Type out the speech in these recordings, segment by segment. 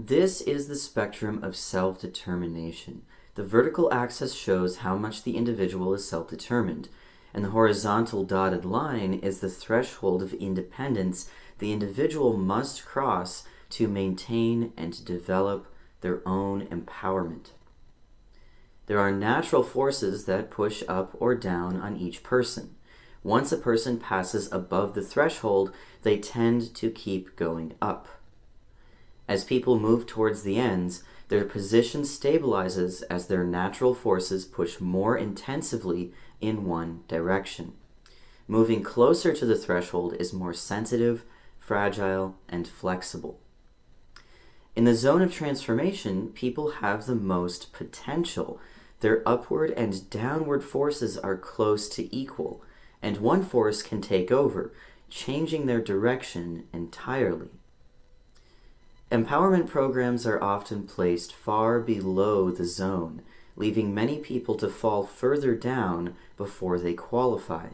This is the spectrum of self-determination. The vertical axis shows how much the individual is self-determined, and the horizontal dotted line is the threshold of independence the individual must cross to maintain and develop their own empowerment. There are natural forces that push up or down on each person. Once a person passes above the threshold, they tend to keep going up. As people move towards the ends, their position stabilizes as their natural forces push more intensively in one direction. Moving closer to the threshold is more sensitive, fragile, and flexible. In the zone of transformation, people have the most potential. Their upward and downward forces are close to equal, and one force can take over, changing their direction entirely. Empowerment programs are often placed far below the zone, leaving many people to fall further down before they qualify.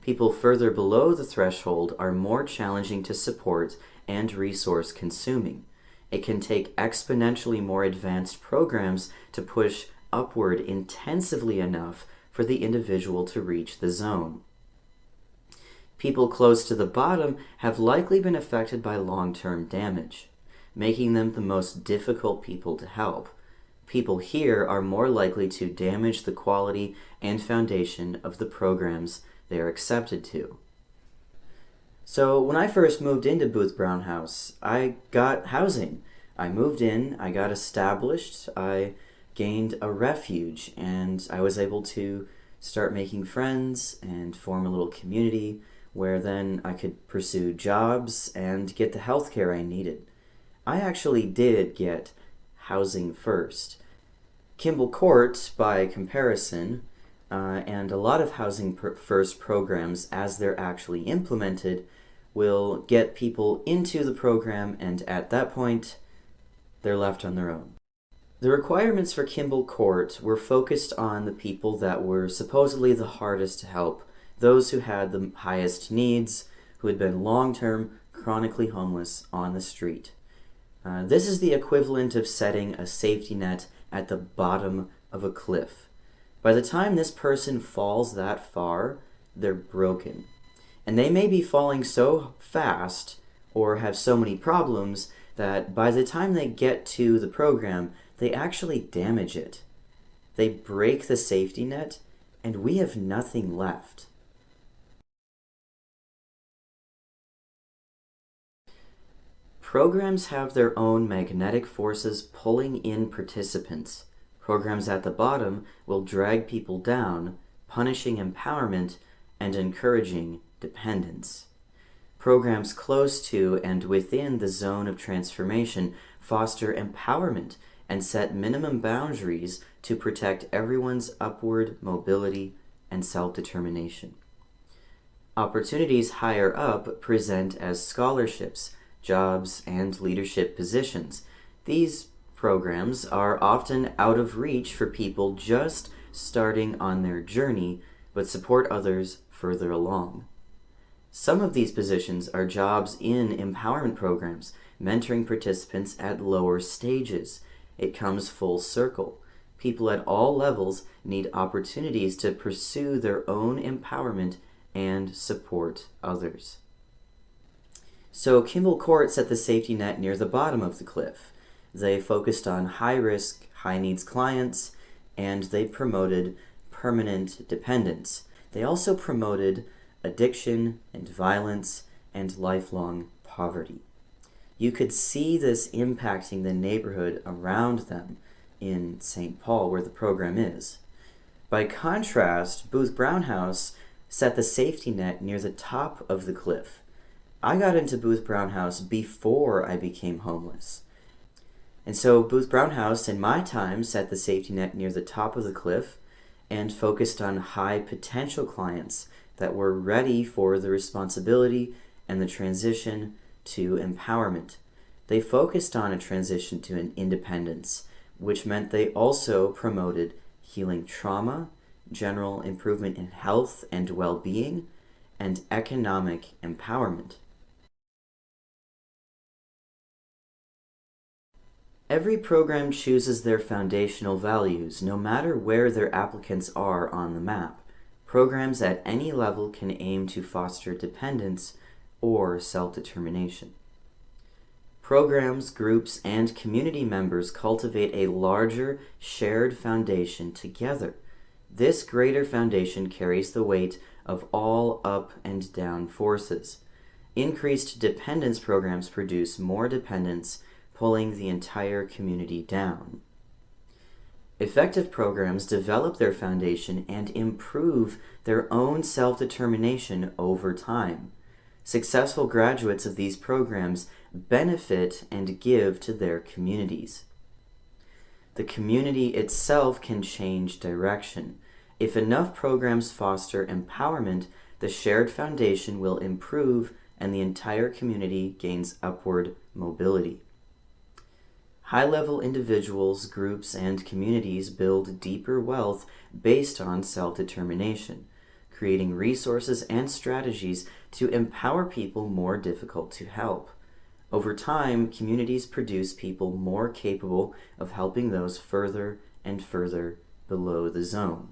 People further below the threshold are more challenging to support and resource consuming. It can take exponentially more advanced programs to push upward intensively enough for the individual to reach the zone. People close to the bottom have likely been affected by long-term damage, making them the most difficult people to help. People here are more likely to damage the quality and foundation of the programs they are accepted to. So when I first moved into Booth Brown House, I got housing. I moved in, I got established, I gained a refuge, and I was able to start making friends and form a little community where then I could pursue jobs and get the health care I needed. I actually did get housing first. Kimball Court, by comparison, and a lot of housing first programs, as they're actually implemented, will get people into the program, and at that point, they're left on their own. The requirements for Kimball Court were focused on the people that were supposedly the hardest to help, those who had the highest needs, who had been long-term, chronically homeless on the street. This is the equivalent of setting a safety net at the bottom of a cliff. By the time this person falls that far, they're broken. And they may be falling so fast or have so many problems that by the time they get to the program, they actually damage it. They break the safety net, and we have nothing left. Programs have their own magnetic forces pulling in participants. Programs at the bottom will drag people down, punishing empowerment and encouraging dependence. Programs close to and within the zone of transformation foster empowerment and set minimum boundaries to protect everyone's upward mobility and self-determination. Opportunities higher up present as scholarships, jobs, and leadership positions. These programs are often out of reach for people just starting on their journey, but support others further along. Some of these positions are jobs in empowerment programs, mentoring participants at lower stages. It comes full circle. People at all levels need opportunities to pursue their own empowerment and support others. So Kimball Court set the safety net near the bottom of the cliff. They focused on high-risk, high-needs clients, and they promoted permanent dependence. They also promoted addiction and violence and lifelong poverty. You could see this impacting the neighborhood around them in St. Paul, where the program is. By contrast, Booth Brown House set the safety net near the top of the cliff. I got into Booth Brown House before I became homeless. And so Booth Brown House, in my time, set the safety net near the top of the cliff and focused on high potential clients that were ready for the responsibility and the transition to empowerment. They focused on a transition to an independence, which meant they also promoted healing trauma, general improvement in health and well-being, and economic empowerment. Every program chooses their foundational values, no matter where their applicants are on the map. Programs at any level can aim to foster dependence or self-determination. Programs, groups, and community members cultivate a larger, shared foundation together. This greater foundation carries the weight of all up and down forces. Increased dependence programs produce more dependence, pulling the entire community down. Effective programs develop their foundation and improve their own self-determination over time. Successful graduates of these programs benefit and give to their communities. The community itself can change direction. If enough programs foster empowerment, the shared foundation will improve and the entire community gains upward mobility. High-level individuals, groups, and communities build deeper wealth based on self-determination, creating resources and strategies to empower people more difficult to help. Over time, communities produce people more capable of helping those further and further below the zone.